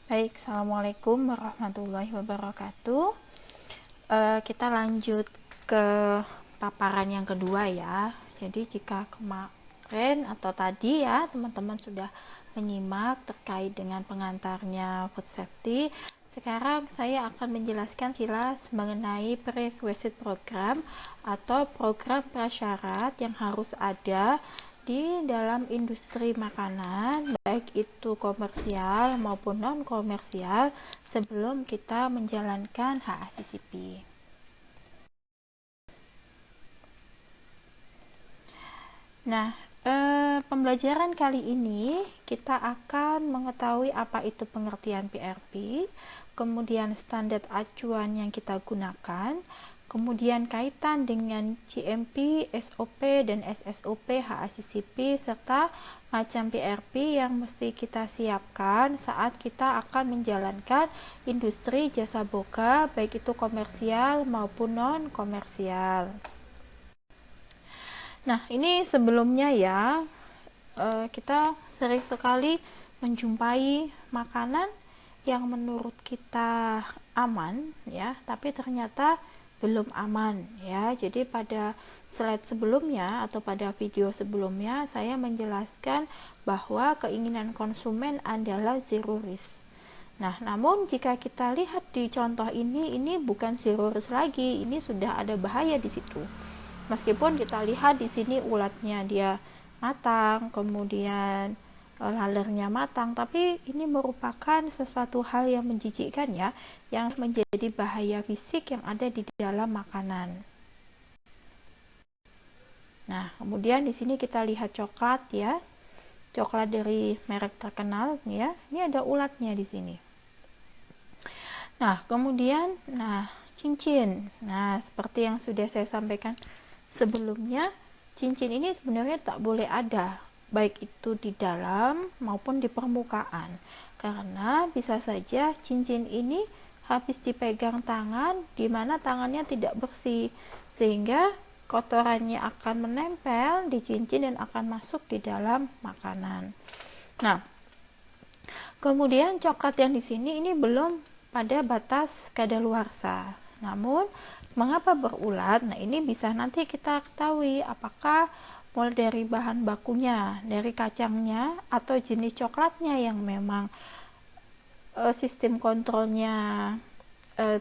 Baik, Assalamualaikum warahmatullahi wabarakatuh. Kita lanjut ke paparan yang kedua ya. Jadi jika kemarin atau tadi ya teman-teman sudah menyimak terkait dengan pengantarnya food safety, sekarang saya akan menjelaskan kilas mengenai prerequisite program atau program prasyarat yang harus ada di dalam industri makanan, baik itu komersial maupun non komersial, sebelum kita menjalankan HACCP. Nah, pembelajaran kali ini kita akan mengetahui apa itu pengertian PRP, kemudian standar acuan yang kita gunakan, kemudian kaitan dengan GMP, SOP, dan SSOP HACCP, serta macam PRP yang mesti kita siapkan saat kita akan menjalankan industri jasa boga, baik itu komersial maupun non komersial. Nah, ini sebelumnya ya, kita sering sekali menjumpai makanan yang menurut kita aman ya, tapi ternyata belum aman ya. Jadi pada slide sebelumnya atau pada video sebelumnya saya menjelaskan bahwa keinginan konsumen adalah zero risk. Nah, namun jika kita lihat di contoh ini bukan zero risk lagi, ini sudah ada bahaya di situ. Meskipun kita lihat di sini ulatnya dia matang, kemudian lalernya matang, tapi ini merupakan sesuatu hal yang menjijikkan ya, yang menjadi bahaya fisik yang ada di dalam makanan. Nah, kemudian di sini kita lihat coklat ya, coklat dari merek terkenal ya, ini ada ulatnya di sini. Nah, kemudian, cincin. Nah, seperti yang sudah saya sampaikan sebelumnya, cincin ini sebenarnya tak boleh ada, baik itu di dalam maupun di permukaan, karena bisa saja cincin ini habis dipegang tangan di mana tangannya tidak bersih, sehingga kotorannya akan menempel di cincin dan akan masuk di dalam makanan. Nah, kemudian coklat yang di sini ini belum pada batas kadaluarsa, namun mengapa berulat? Nah, ini bisa nanti kita ketahui apakah mulai dari bahan bakunya, dari kacangnya, atau jenis coklatnya yang memang sistem kontrolnya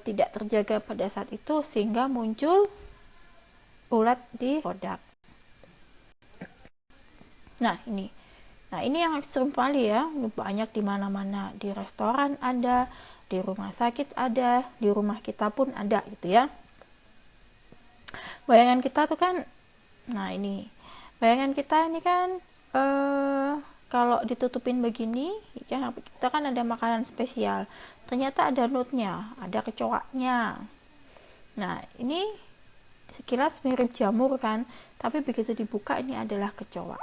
tidak terjaga pada saat itu sehingga muncul ulat di produk. Nah, ini yang ekstrim kali ya, banyak di mana-mana, di restoran ada, di rumah sakit ada, di rumah kita pun ada gitu ya. Bayangan kita tuh kan, bayangan kita ini kan kalau ditutupin begini ya, kita kan ada makanan spesial, ternyata ada nutnya, ada kecoaknya. Nah, ini sekilas mirip jamur kan, tapi begitu dibuka ini adalah kecoak.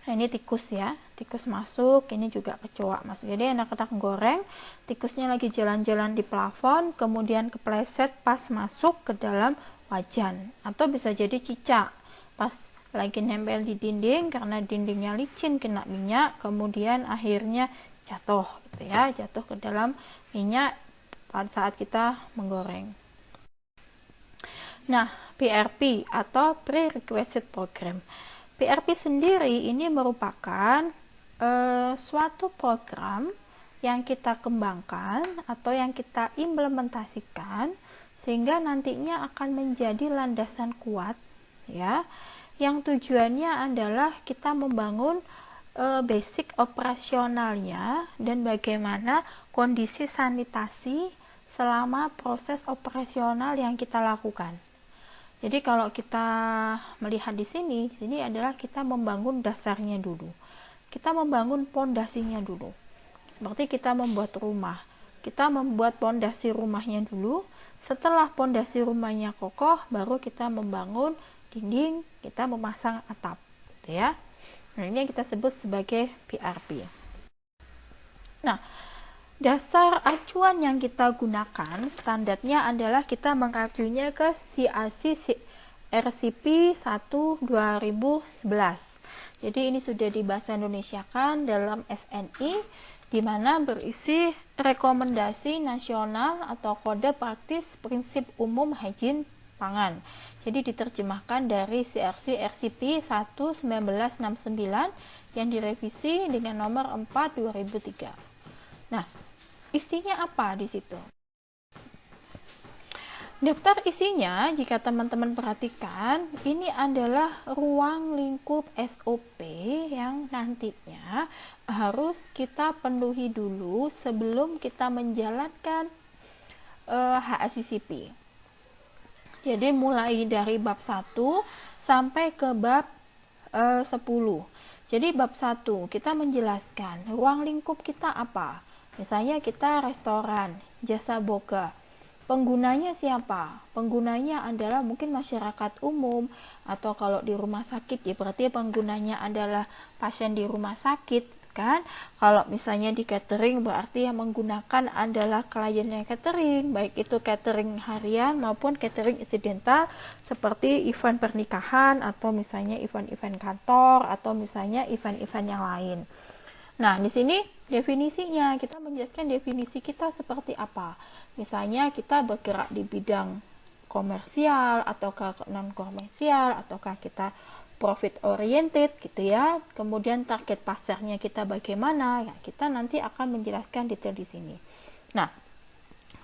Nah, ini tikus ya, tikus masuk, ini juga kecoak masuk. Jadi anak-anak goreng, tikusnya lagi jalan-jalan di plafon, kemudian kepleset pas masuk ke dalam wajan, atau bisa jadi cicak pas lagi nempel di dinding karena dindingnya licin kena minyak, kemudian akhirnya jatuh gitu ya, jatuh ke dalam minyak pada saat kita menggoreng. Nah, PRP atau Prerequisite Program. PRP sendiri ini merupakan suatu program yang kita kembangkan atau yang kita implementasikan sehingga nantinya akan menjadi landasan kuat ya, yang tujuannya adalah kita membangun basic operasionalnya dan bagaimana kondisi sanitasi selama proses operasional yang kita lakukan. Jadi kalau kita melihat di sini adalah kita membangun dasarnya dulu. Kita membangun pondasinya dulu. Seperti kita membuat rumah. Kita membuat pondasi rumahnya dulu. Setelah pondasi rumahnya kokoh, baru kita membangun dinding, kita memasang atap, gitu ya. Nah, ini yang kita sebut sebagai PRP. Nah, dasar acuan yang kita gunakan standarnya adalah kita mengacunya ke CRC RCP 1 2011. Jadi ini sudah dibahasa Indonesiakan dalam SNI, di mana berisi rekomendasi nasional atau kode praktis prinsip umum higien pangan. Jadi diterjemahkan dari CRC RCP 1 1969 yang direvisi dengan nomor 4 2003. Nah, isinya apa di situ? Daftar isinya, jika teman-teman perhatikan, ini adalah ruang lingkup SOP yang nantinya harus kita penuhi dulu sebelum kita menjalankan HACCP. Jadi mulai dari bab 1 sampai ke bab 10. Jadi bab 1 kita menjelaskan ruang lingkup kita apa. Misalnya kita restoran, jasa boga. Penggunanya siapa? Penggunanya adalah mungkin masyarakat umum, atau kalau di rumah sakit ya berarti penggunanya adalah pasien di rumah sakit kan. Kalau misalnya di catering berarti yang menggunakan adalah kliennya catering, baik itu catering harian maupun catering insidental seperti event pernikahan atau misalnya event-event kantor atau misalnya event-event yang lain. Nah, di sini definisinya, kita menjelaskan definisi kita seperti apa. Misalnya kita bergerak di bidang komersial ataukah non komersial ataukah kita profit oriented gitu ya. Kemudian target pasarnya kita bagaimana? Ya, kita nanti akan menjelaskan detail di sini. Nah,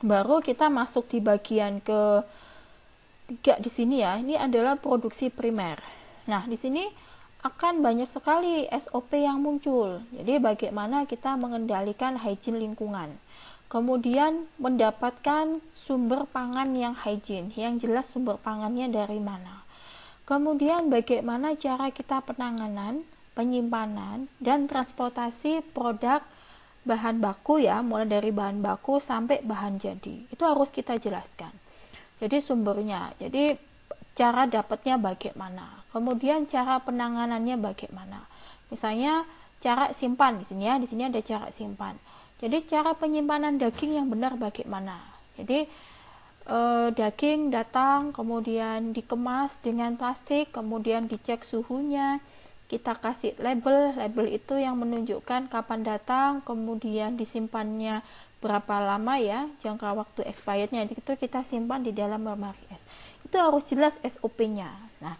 baru kita masuk di bagian ketiga di sini ya. Ini adalah produksi primer. Nah, di sini akan banyak sekali SOP yang muncul. Jadi bagaimana kita mengendalikan hygiene lingkungan. Kemudian mendapatkan sumber pangan yang hygiene, yang jelas sumber pangannya dari mana. Kemudian bagaimana cara kita penanganan, penyimpanan, dan transportasi produk bahan baku ya, mulai dari bahan baku sampai bahan jadi. Itu harus kita jelaskan. Jadi sumbernya, jadi cara dapatnya bagaimana. Kemudian cara penanganannya bagaimana. Misalnya cara simpan di sini ya, di sini ada cara simpan. Jadi cara penyimpanan daging yang benar bagaimana. Jadi daging datang kemudian dikemas dengan plastik, kemudian dicek suhunya, kita kasih label itu yang menunjukkan kapan datang, kemudian disimpannya berapa lama ya, jangka waktu expirednya itu kita simpan di dalam lemari es. Itu harus jelas SOP-nya. Nah,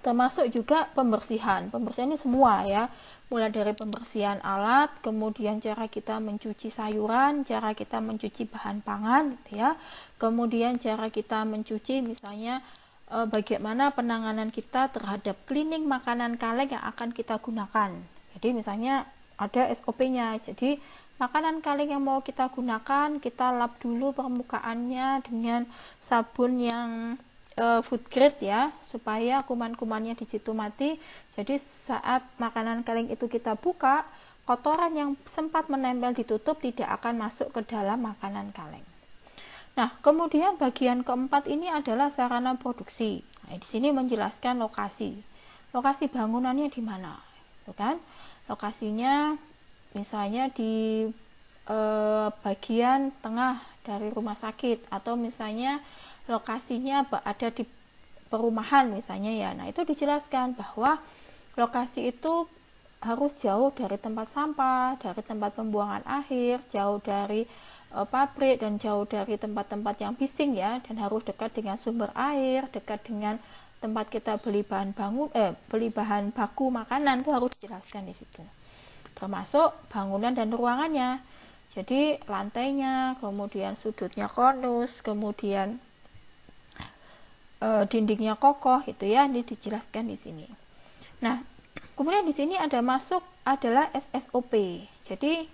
termasuk juga pembersihan ini semua ya, mulai dari pembersihan alat, kemudian cara kita mencuci sayuran, cara kita mencuci bahan pangan gitu ya, kemudian cara kita mencuci misalnya bagaimana penanganan kita terhadap cleaning makanan kaleng yang akan kita gunakan. Jadi misalnya ada SOP-nya, jadi makanan kaleng yang mau kita gunakan, kita lap dulu permukaannya dengan sabun yang food grade ya, supaya kuman-kumannya di situ mati. Jadi saat makanan kaleng itu kita buka, kotoran yang sempat menempel ditutup tidak akan masuk ke dalam makanan kaleng. Nah, kemudian bagian keempat ini adalah sarana produksi. Nah, di sini menjelaskan lokasi bangunannya di mana, itu kan? Lokasinya misalnya di bagian tengah dari rumah sakit, atau misalnya lokasinya ada di perumahan misalnya ya. Nah, itu dijelaskan bahwa lokasi itu harus jauh dari tempat sampah, dari tempat pembuangan akhir, jauh dari pabrik, dan jauh dari tempat-tempat yang bising ya, dan harus dekat dengan sumber air, dekat dengan tempat kita beli bahan baku makanan. Itu harus dijelaskan di situ. Termasuk bangunan dan ruangannya. Jadi lantainya, kemudian sudutnya konus, kemudian dindingnya kokoh itu ya, ini dijelaskan di sini. Nah, kemudian di sini adalah SSOP. Jadi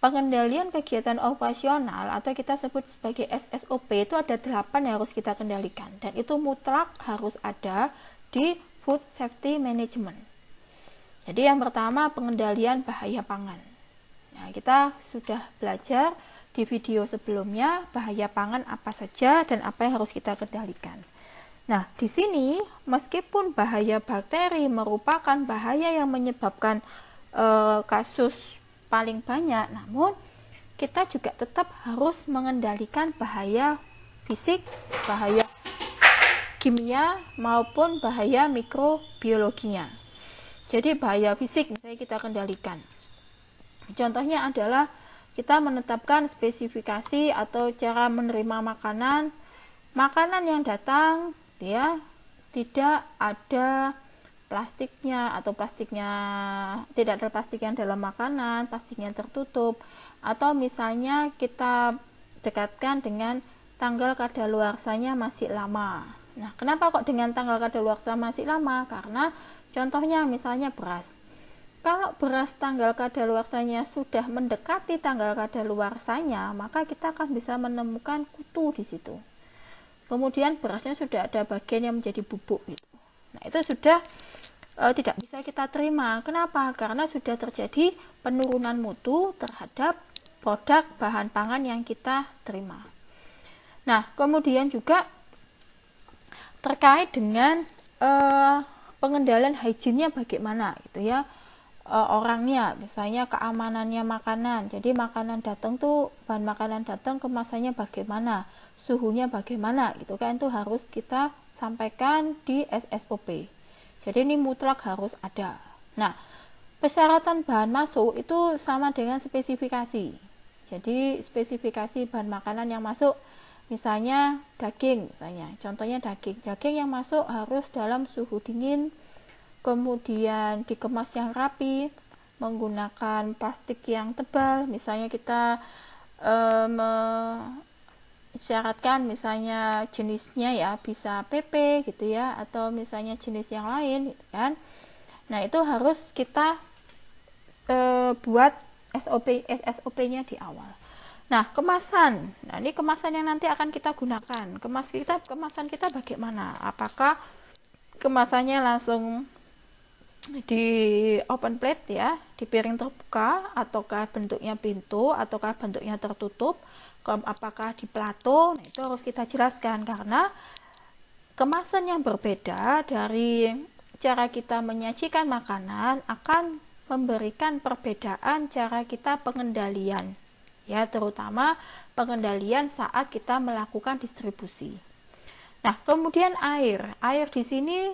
pengendalian kegiatan operasional atau kita sebut sebagai SSOP itu ada 8 yang harus kita kendalikan, dan itu mutlak harus ada di Food Safety Management. Jadi yang pertama pengendalian bahaya pangan. Nah, kita sudah belajar di video sebelumnya bahaya pangan apa saja dan apa yang harus kita kendalikan. Nah, di sini meskipun bahaya bakteri merupakan bahaya yang menyebabkan kasus paling banyak, namun kita juga tetap harus mengendalikan bahaya fisik, bahaya kimia maupun bahaya mikrobiologinya. Jadi bahaya fisik misalnya kita kendalikan. Contohnya adalah kita menetapkan spesifikasi atau cara menerima makanan yang datang ya tidak ada plastiknya, atau plastiknya tidak ada plastik yang dalam makanan, plastiknya tertutup, atau misalnya kita dekatkan dengan tanggal kadaluarsanya masih lama. Nah, kenapa kok dengan tanggal kadaluarsa masih lama? Karena contohnya misalnya beras. Kalau beras tanggal kadaluarsanya sudah mendekati tanggal kadaluarsanya, maka kita akan bisa menemukan kutu di situ. Kemudian berasnya sudah ada bagian yang menjadi bubuk gitu. Nah, itu sudah tidak bisa kita terima. Kenapa? Karena sudah terjadi penurunan mutu terhadap produk bahan pangan yang kita terima. Nah, kemudian juga terkait dengan pengendalian hygiene-nya bagaimana gitu ya. Orangnya, misalnya keamanannya makanan. Jadi makanan datang tuh, bahan makanan datang kemasannya bagaimana, suhunya bagaimana gitu kan, itu harus kita sampaikan di SSOP. Jadi ini mutlak harus ada. Nah, persyaratan bahan masuk itu sama dengan spesifikasi. Jadi spesifikasi bahan makanan yang masuk, misalnya daging, contohnya daging yang masuk harus dalam suhu dingin, kemudian dikemas yang rapi, menggunakan plastik yang tebal. Misalnya kita syaratkan misalnya jenisnya ya bisa PP gitu ya, atau misalnya jenis yang lain gitu kan. Nah, itu harus kita buat SOP-nya di awal. Nah, kemasan. Nah, ini kemasan yang nanti akan kita gunakan. Kemasan kita bagaimana? Apakah kemasannya langsung di open plate ya, di piring terbuka, ataukah bentuknya pintu, ataukah bentuknya tertutup, apakah di plato? Nah, itu harus kita jelaskan, karena kemasan yang berbeda dari cara kita menyajikan makanan akan memberikan perbedaan cara kita pengendalian ya, terutama pengendalian saat kita melakukan distribusi. Nah, kemudian air di sini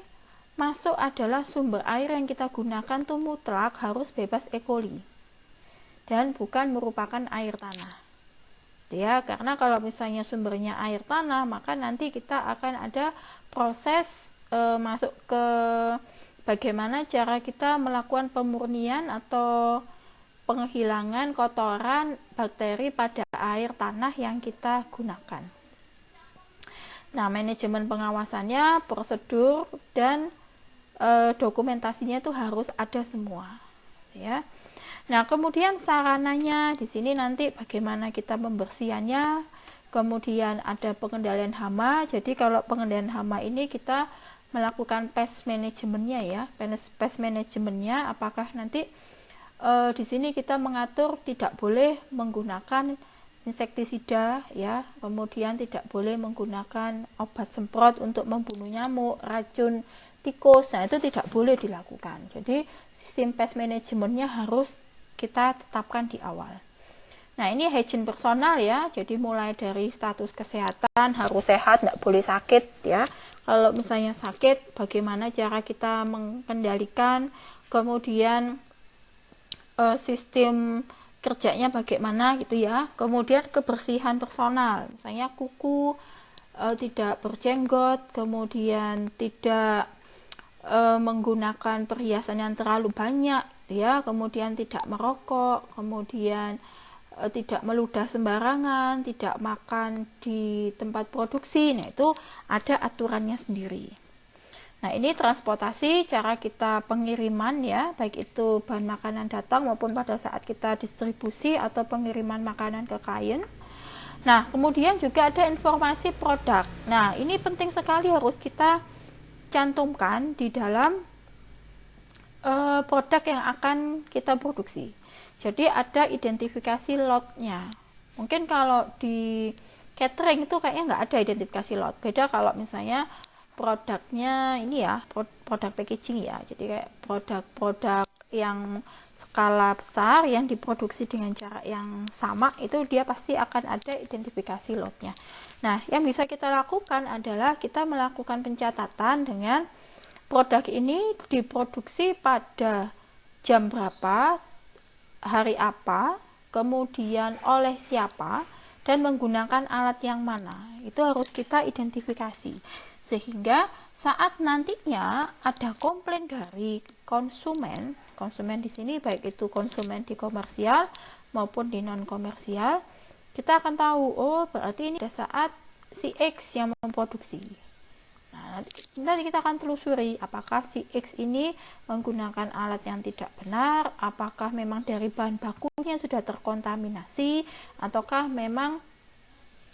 masuk adalah sumber air yang kita gunakan tuh mutlak harus bebas E. coli dan bukan merupakan air tanah ya, karena kalau misalnya sumbernya air tanah, maka nanti kita akan ada proses masuk ke bagaimana cara kita melakukan pemurnian atau penghilangan kotoran bakteri pada air tanah yang kita gunakan. Nah, manajemen pengawasannya, prosedur dan dokumentasinya itu harus ada semua ya. Nah, kemudian sarananya di sini nanti bagaimana kita membersihkannya, kemudian ada pengendalian hama. Jadi kalau pengendalian hama ini kita melakukan pest manajemennya ya, pest manajemennya apakah nanti di sini kita mengatur tidak boleh menggunakan insektisida ya, kemudian tidak boleh menggunakan obat semprot untuk membunuh nyamuk, racun, tikus. Nah, itu tidak boleh dilakukan. Jadi sistem pest manajemennya harus kita tetapkan di awal. Nah, ini hygiene personal ya, jadi mulai dari status kesehatan harus sehat, tidak boleh sakit ya. Kalau misalnya sakit, bagaimana cara kita mengendalikan, kemudian sistem kerjanya bagaimana gitu ya. Kemudian kebersihan personal, misalnya kuku tidak berjenggot, kemudian tidak menggunakan perhiasan yang terlalu banyak ya, kemudian tidak merokok, kemudian tidak meludah sembarangan, tidak makan di tempat produksi. Nah, itu ada aturannya sendiri. Nah, ini transportasi, cara kita pengiriman ya, baik itu bahan makanan datang maupun pada saat kita distribusi atau pengiriman makanan ke klien. Nah, kemudian juga ada informasi produk. Nah, ini penting sekali harus kita cantumkan di dalam produk yang akan kita produksi. Jadi ada identifikasi lotnya. Mungkin kalau di catering itu kayaknya nggak ada identifikasi lot. Beda kalau misalnya produknya ini ya, produk packaging ya. Jadi kayak produk-produk yang skala besar yang diproduksi dengan jarak yang sama, itu dia pasti akan ada identifikasi lotnya. Nah, yang bisa kita lakukan adalah kita melakukan pencatatan dengan produk ini diproduksi pada jam berapa, hari apa, kemudian oleh siapa, dan menggunakan alat yang mana. Itu harus kita identifikasi, sehingga saat nantinya ada komplain dari konsumen di sini, baik itu konsumen di komersial maupun di non komersial, kita akan tahu, oh berarti ini pada saat si X yang memproduksi. Nah, nanti kita akan telusuri apakah si X ini menggunakan alat yang tidak benar, apakah memang dari bahan bakunya sudah terkontaminasi, ataukah memang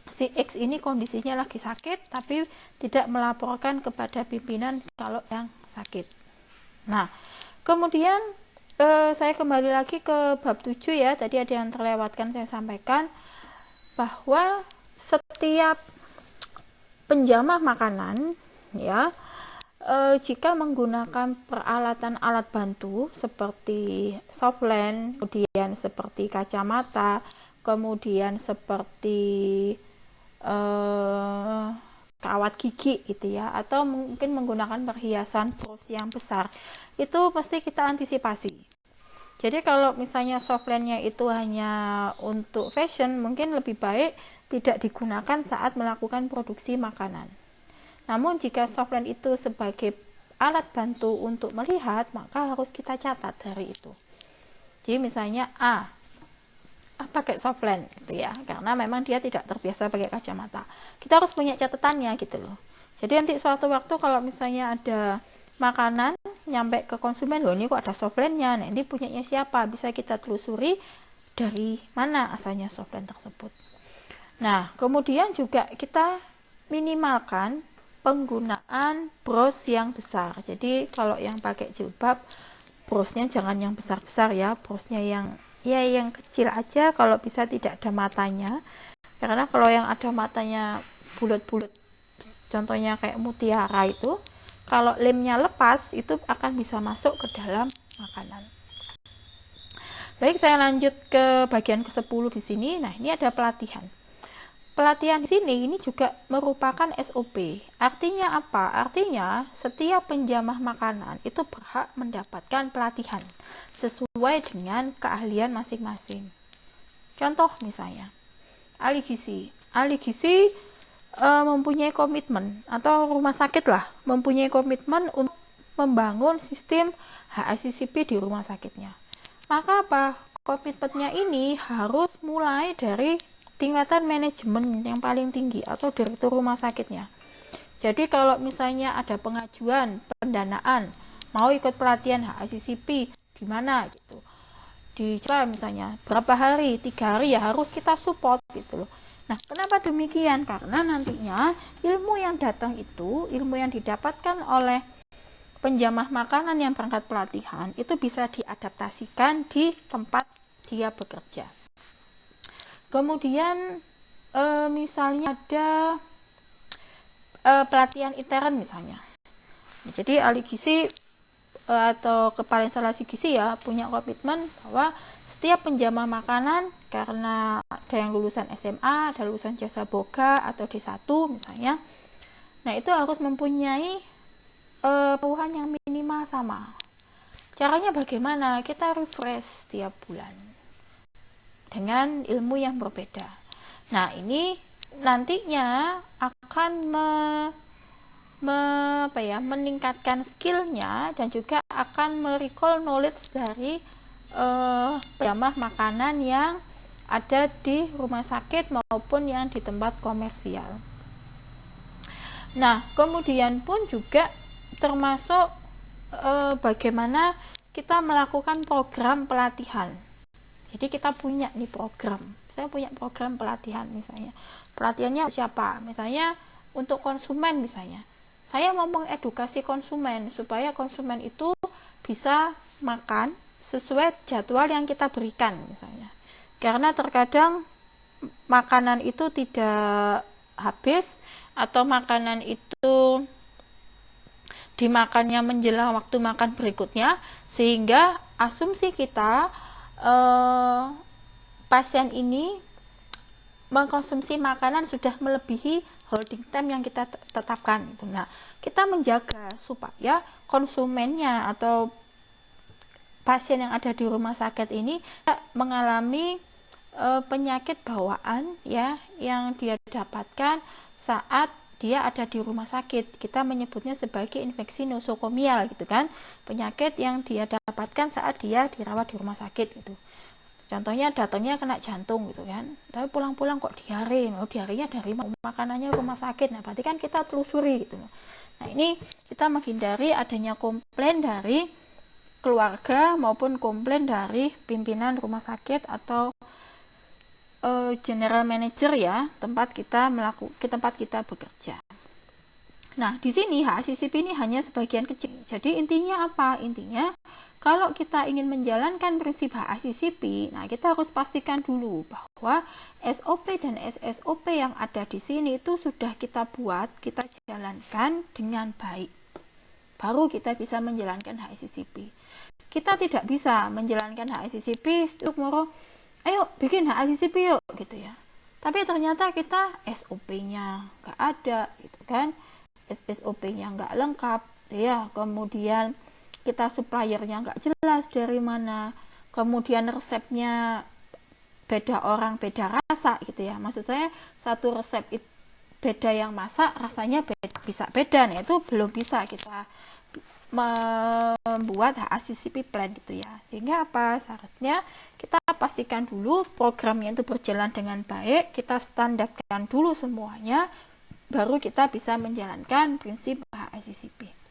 si X ini kondisinya lagi sakit tapi tidak melaporkan kepada pimpinan kalau yang sakit. Nah, kemudian saya kembali lagi ke bab 7 ya, tadi ada yang terlewatkan saya sampaikan bahwa setiap penjamah makanan ya, jika menggunakan peralatan alat bantu seperti softland, kemudian seperti kacamata, kemudian seperti kawat gigi gitu ya, atau mungkin menggunakan perhiasan bros yang besar, itu pasti kita antisipasi. Jadi kalau misalnya softlandnya itu hanya untuk fashion, mungkin lebih baik tidak digunakan saat melakukan produksi makanan. Namun jika softland itu sebagai alat bantu untuk melihat, maka harus kita catat hari itu. Jadi misalnya pakai softland gitu ya, karena memang dia tidak terbiasa pakai kacamata. Kita harus punya catatannya gitu loh. Jadi nanti suatu waktu kalau misalnya ada makanan nyampe ke konsumen, loh ini kok ada softlandnya, nanti punyanya siapa, bisa kita telusuri dari mana asalnya softland tersebut. Nah, kemudian juga kita minimalkan penggunaan bros yang besar. Jadi kalau yang pakai jilbab, brosnya jangan yang besar-besar ya, brosnya yang kecil aja, kalau bisa tidak ada matanya, karena kalau yang ada matanya bulat-bulat, contohnya kayak mutiara, itu kalau lemnya lepas itu akan bisa masuk ke dalam makanan. Baik, saya lanjut ke bagian ke-10 di sini. Nah, ini ada pelatihan. Pelatihan di sini ini juga merupakan SOP. Artinya apa? Artinya setiap penjamah makanan itu berhak mendapatkan pelatihan sesuai dengan keahlian masing-masing. Contoh misalnya, ahli gizi. Ahli gizi mempunyai komitmen, atau rumah sakit lah mempunyai komitmen untuk membangun sistem HACCP di rumah sakitnya. Maka apa? Komitmennya ini harus mulai dari tingkatan manajemen yang paling tinggi atau direktur rumah sakitnya. Jadi kalau misalnya ada pengajuan pendanaan mau ikut pelatihan HACCP gimana gitu, dijawab misalnya berapa hari, 3 hari ya harus kita support gitu loh. Nah, kenapa demikian? Karena nantinya ilmu yang datang itu, ilmu yang didapatkan oleh penjamah makanan yang berangkat pelatihan itu bisa diadaptasikan di tempat dia bekerja. Kemudian misalnya ada pelatihan intern misalnya. Jadi ahli gizi atau kepala instalasi gizi ya punya komitmen bahwa setiap penjamah makanan, karena ada yang lulusan SMA, ada lulusan jasa boga atau D1 misalnya, nah itu harus mempunyai pengetahuan yang minimal sama. Caranya bagaimana? Kita refresh tiap bulan dengan ilmu yang berbeda. Nah, ini nantinya akan meningkatkan skillnya dan juga akan merecall knowledge dari penjamah makanan yang ada di rumah sakit maupun yang di tempat komersial. Nah, kemudian pun juga termasuk bagaimana kita melakukan program pelatihan. Jadi kita punya nih program, saya punya program pelatihan misalnya. Pelatihannya siapa? Misalnya untuk konsumen misalnya. Saya mau mengedukasi konsumen supaya konsumen itu bisa makan sesuai jadwal yang kita berikan misalnya. Karena terkadang makanan itu tidak habis atau makanan itu dimakannya menjelang waktu makan berikutnya, sehingga asumsi kita pasien ini mengkonsumsi makanan sudah melebihi holding time yang kita tetapkan. Nah, kita menjaga supaya konsumennya atau pasien yang ada di rumah sakit ini mengalami penyakit bawaan ya yang dia dapatkan saat dia ada di rumah sakit. Kita menyebutnya sebagai infeksi nosokomial gitu kan, penyakit yang dia dapatkan saat dia dirawat di rumah sakit gitu. Contohnya datangnya kena jantung gitu kan, tapi pulang-pulang kok diare, diarenya dari makanannya rumah sakit. Nah, berarti kan kita telusuri gitu. Nah, ini kita menghindari adanya komplain dari keluarga maupun komplain dari pimpinan rumah sakit atau general manager ya, tempat kita bekerja. Nah, di sini HACCP ini hanya sebagian kecil. Jadi intinya apa? Intinya kalau kita ingin menjalankan prinsip HACCP, nah kita harus pastikan dulu bahwa SOP dan SSOP yang ada di sini itu sudah kita buat, kita jalankan dengan baik. Baru kita bisa menjalankan HACCP. Kita tidak bisa menjalankan HACCP untuk moro, ayo bikin HACCP yuk gitu ya. Tapi ternyata kita SOP-nya nggak ada gitu kan, SOP-nya nggak lengkap ya, kemudian kita suppliernya nggak jelas dari mana, kemudian resepnya beda orang beda rasa gitu ya, maksud saya satu resep beda yang masak rasanya bisa beda, nah itu belum bisa kita membuat HACCP plan gitu ya. Sehingga apa syaratnya, kita pastikan dulu programnya itu berjalan dengan baik, kita standarkan dulu semuanya, baru kita bisa menjalankan prinsip HACCP.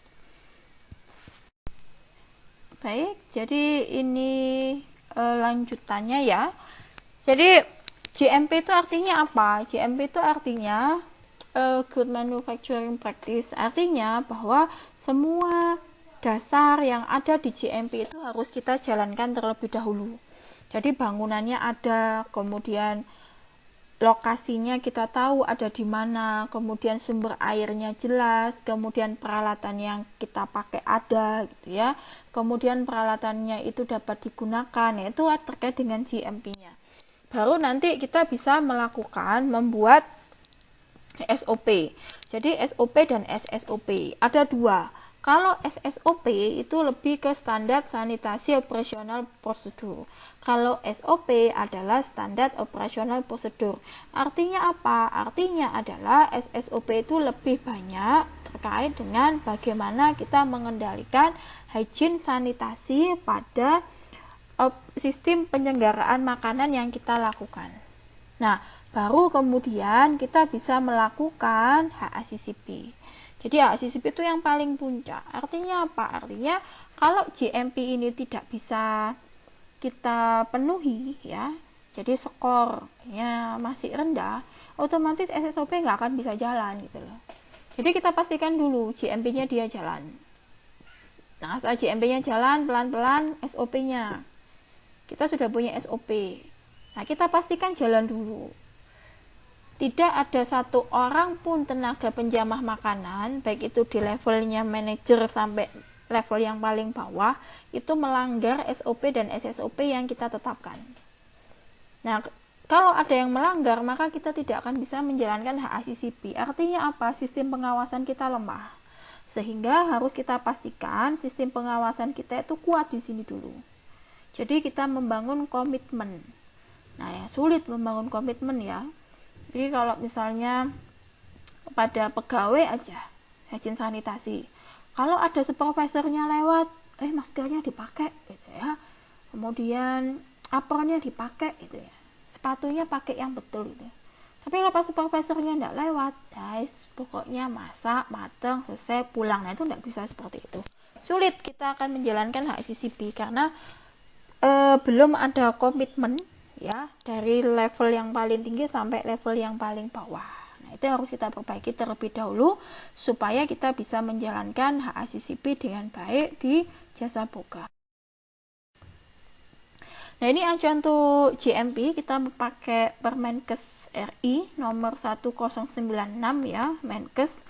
Baik, jadi ini lanjutannya ya. Jadi GMP itu artinya apa? GMP itu artinya Good Manufacturing Practice, artinya bahwa semua dasar yang ada di GMP itu harus kita jalankan terlebih dahulu. Jadi bangunannya ada, kemudian lokasinya kita tahu ada di mana, kemudian sumber airnya jelas, kemudian peralatan yang kita pakai ada gitu ya, kemudian peralatannya itu dapat digunakan, yaitu terkait dengan GMP-nya. Baru nanti kita bisa membuat SOP. Jadi SOP dan SSOP ada dua. Kalau SSOP itu lebih ke standar sanitasi operasional prosedur. Kalau SOP adalah standar operasional prosedur. Artinya apa? Artinya adalah SSOP itu lebih banyak terkait dengan bagaimana kita mengendalikan hygiene sanitasi pada sistem penyelenggaraan makanan yang kita lakukan. Nah, baru kemudian kita bisa melakukan HACCP. Jadi HACCP itu yang paling puncak. Artinya apa? Artinya kalau GMP ini tidak bisa kita penuhi ya, jadi skornya masih rendah, otomatis SSOP nggak akan bisa jalan gitu loh. Jadi kita pastikan dulu GMP-nya dia jalan. Nah, saat GMP-nya jalan, pelan-pelan SOP-nya. Kita sudah punya SOP. Nah, kita pastikan jalan dulu. Tidak ada satu orang pun tenaga penjamah makanan, baik itu di levelnya manajer sampai level yang paling bawah, itu melanggar SOP dan SSOP yang kita tetapkan. Nah, kalau ada yang melanggar, maka kita tidak akan bisa menjalankan HACCP. Artinya apa? Sistem pengawasan kita lemah. Sehingga harus kita pastikan sistem pengawasan kita itu kuat di sini dulu. Jadi kita membangun komitmen. Nah, ya sulit membangun komitmen ya. Jadi kalau misalnya pada pegawai aja, hygiene sanitasi, kalau ada supervisornya lewat, maskernya dipakai gitu ya, kemudian apronnya dipakai gitu ya, sepatunya pakai yang betul gitu. Tapi kalau pas supervisornya tidak lewat, guys, pokoknya masak, mateng, selesai, pulang. Nah, itu tidak bisa seperti itu. Sulit kita akan menjalankan HACCP karena belum ada komitmen ya dari level yang paling tinggi sampai level yang paling bawah. Nah, itu harus kita perbaiki terlebih dahulu supaya kita bisa menjalankan HACCP dengan baik di Jasa Boga. Nah, ini acuan untuk GMP, kita pakai Permenkes RI nomor 1096 ya, Menkes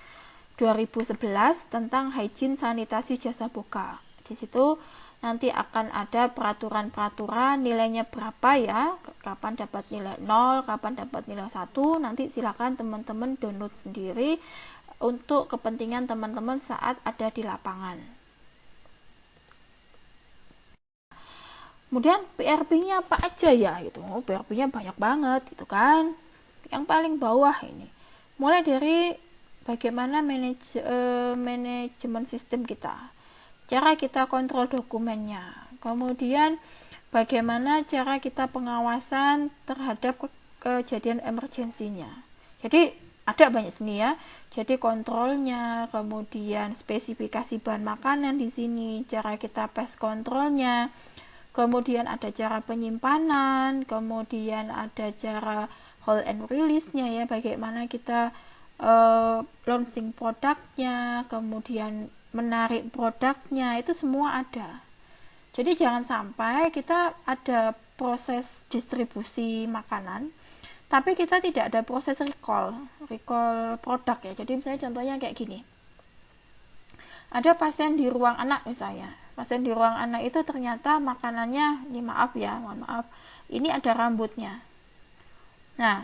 2011 tentang hygiene sanitasi Jasa Boga. Di situ nanti akan ada peraturan-peraturan nilainya berapa ya, kapan dapat nilai 0, kapan dapat nilai 1. Nanti silakan teman-teman download sendiri untuk kepentingan teman-teman saat ada di lapangan. Kemudian PRP-nya apa aja ya gitu. PRP-nya banyak banget gitu kan. Yang paling bawah ini mulai dari bagaimana manajemen sistem kita, cara kita kontrol dokumennya, kemudian bagaimana cara kita pengawasan terhadap kejadian emergensinya. Jadi ada banyak sini ya. Jadi kontrolnya, kemudian spesifikasi bahan makanan di sini, cara kita pest kontrolnya, kemudian ada cara penyimpanan, kemudian ada cara hold and release-nya ya, bagaimana kita launching produknya, kemudian menarik produknya, itu semua ada. Jadi jangan sampai kita ada proses distribusi makanan, tapi kita tidak ada proses recall produk ya. Jadi misalnya contohnya kayak gini, ada pasien di ruang anak misalnya, pasien di ruang anak itu ternyata makanannya, ini mohon maaf, ini ada rambutnya. Nah,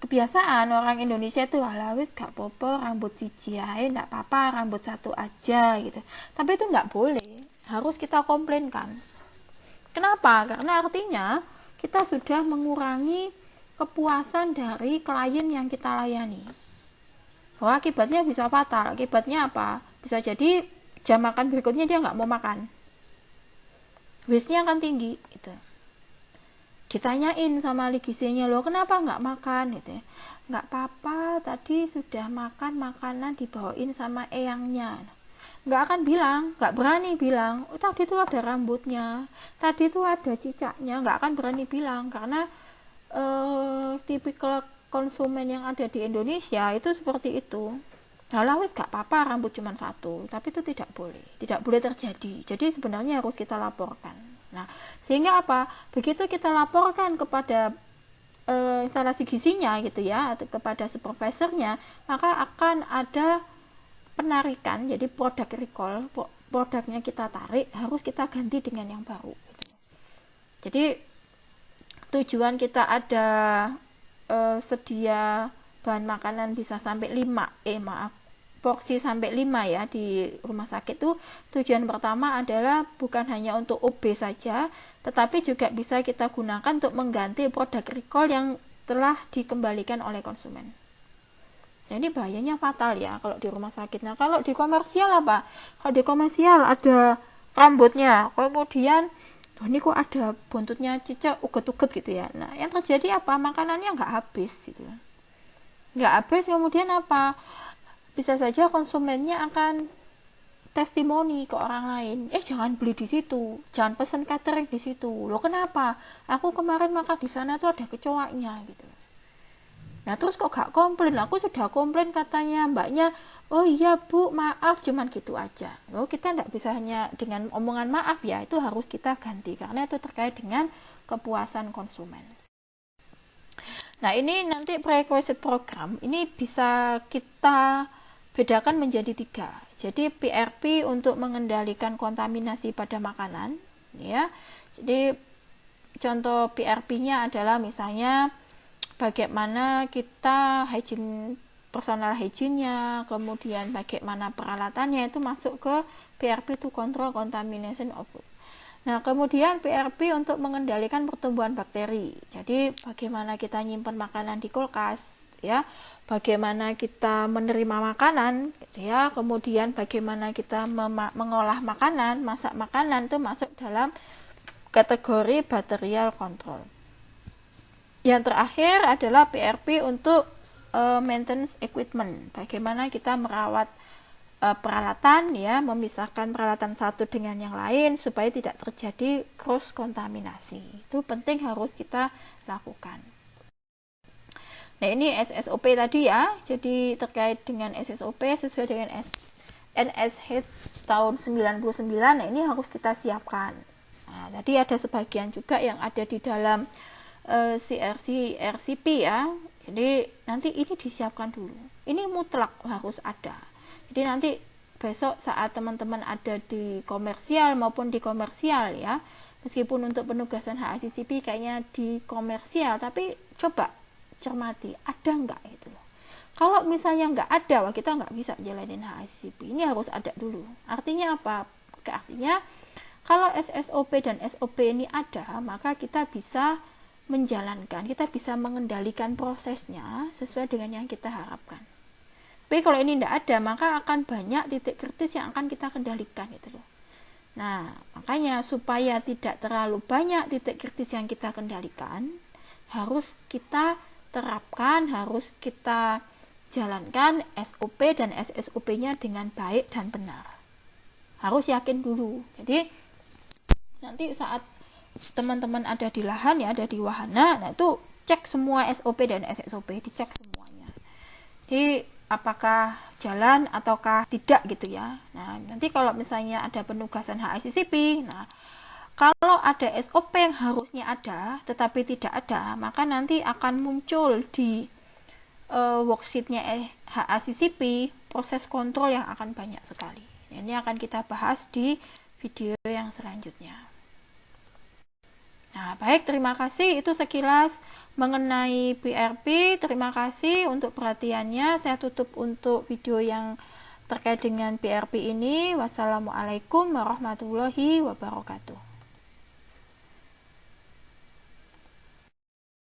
kebiasaan orang Indonesia itu wis gak popo rambut siji ae, ndak apa-apa rambut satu aja gitu. Tapi itu nggak boleh, harus kita komplainkan. Kenapa? Karena artinya kita sudah mengurangi kepuasan dari klien yang kita layani. Wah, akibatnya bisa fatal. Akibatnya apa? Bisa jadi jam makan berikutnya dia nggak mau makan. Wishnya akan tinggi gitu. Ditanyain sama ligisinya, loh kenapa nggak makan gitu ya. Nggak apa-apa, tadi sudah makan makanan dibawain sama eyangnya. Nggak akan bilang, nggak berani bilang, oh tadi itu ada rambutnya, tadi itu ada cicaknya, nggak akan berani bilang, karena tipikal konsumen yang ada di Indonesia itu seperti itu. Halah wis gak apa-apa rambut cuma satu, tapi itu tidak boleh terjadi. Jadi sebenarnya harus kita laporkan. Nah, sehingga apa? Begitu kita laporkan kepada instalasi gizinya gitu ya, atau kepada supervisornya, maka akan ada penarikan. Jadi produk recall, produknya kita tarik, harus kita ganti dengan yang baru gitu. Jadi tujuan kita ada sedia bahan makanan bisa sampai 5 porsi sampai 5 ya di rumah sakit tuh. Tujuan pertama adalah bukan hanya untuk OB saja, tetapi juga bisa kita gunakan untuk mengganti produk recall yang telah dikembalikan oleh konsumen. Nah, ini bahayanya fatal ya kalau di rumah sakit. Nah, kalau di komersial apa? Kalau di komersial ada rambutnya, kemudian ini kok ada buntutnya cicak uget-uget gitu ya. Nah, yang terjadi apa? Makanannya nggak habis gitu. Nggak habis, kemudian apa? Bisa saja konsumennya akan testimoni ke orang lain, jangan beli di situ, jangan pesan catering di situ. Loh kenapa? Aku kemarin makan di sana tuh ada kecoaknya gitu. Nah terus kok gak komplain? Aku sudah komplain katanya mbaknya. Oh iya bu, maaf, cuman gitu aja. Loh kita tidak bisa hanya dengan omongan maaf ya, itu harus kita ganti karena itu terkait dengan kepuasan konsumen. Nah ini nanti prerequisite program ini bisa kita bedakan menjadi 3. Jadi PRP untuk mengendalikan kontaminasi pada makanan ya. Jadi contoh PRP-nya adalah misalnya bagaimana kita personal hygiene-nya, kemudian bagaimana peralatannya, itu masuk ke PRP to control contamination of food. Nah, kemudian PRP untuk mengendalikan pertumbuhan bakteri. Jadi bagaimana kita nyimpan makanan di kulkas ya, bagaimana kita menerima makanan ya, kemudian bagaimana kita mengolah makanan, masak makanan, itu masuk dalam kategori bacterial control. Yang terakhir adalah PRP untuk maintenance equipment, bagaimana kita merawat peralatan ya, memisahkan peralatan satu dengan yang lain supaya tidak terjadi cross kontaminasi. Itu penting harus kita lakukan. Nah ini SSOP tadi ya, jadi terkait dengan SSOP sesuai dengan NSH tahun 99, nah ini harus kita siapkan. Nah, tadi ada sebagian juga yang ada di dalam CRC RCP ya, jadi nanti ini disiapkan dulu. Ini mutlak harus ada. Jadi nanti besok saat teman-teman ada di komersial maupun di komersial ya, meskipun untuk penugasan HACCP kayaknya di komersial, tapi coba cermati ada nggak itu loh. Kalau misalnya nggak ada, wah kita nggak bisa jalanin HACCP. Ini harus ada dulu. Artinya apa? Artinya kalau SSOP dan SOP ini ada, maka kita bisa menjalankan, kita bisa mengendalikan prosesnya sesuai dengan yang kita harapkan. Tapi kalau ini tidak ada, maka akan banyak titik kritis yang akan kita kendalikan gitu loh. Nah, makanya supaya tidak terlalu banyak titik kritis yang kita kendalikan, harus kita terapkan, harus kita jalankan SOP dan SSOP-nya dengan baik dan benar. Harus yakin dulu. Jadi nanti saat teman-teman ada di lahan ya, ada di wahana, nah itu cek semua SOP dan SSOP, dicek semuanya. Jadi apakah jalan ataukah tidak gitu ya. Nah, nanti kalau misalnya ada penugasan HACCP, nah kalau ada SOP yang harusnya ada tetapi tidak ada, maka nanti akan muncul di worksheetnya HACCP proses kontrol yang akan banyak sekali. Ini akan kita bahas di video yang selanjutnya. Nah, baik, terima kasih. Itu sekilas mengenai PRP. Terima kasih untuk perhatiannya. Saya tutup untuk video yang terkait dengan PRP ini. Wassalamualaikum warahmatullahi wabarakatuh.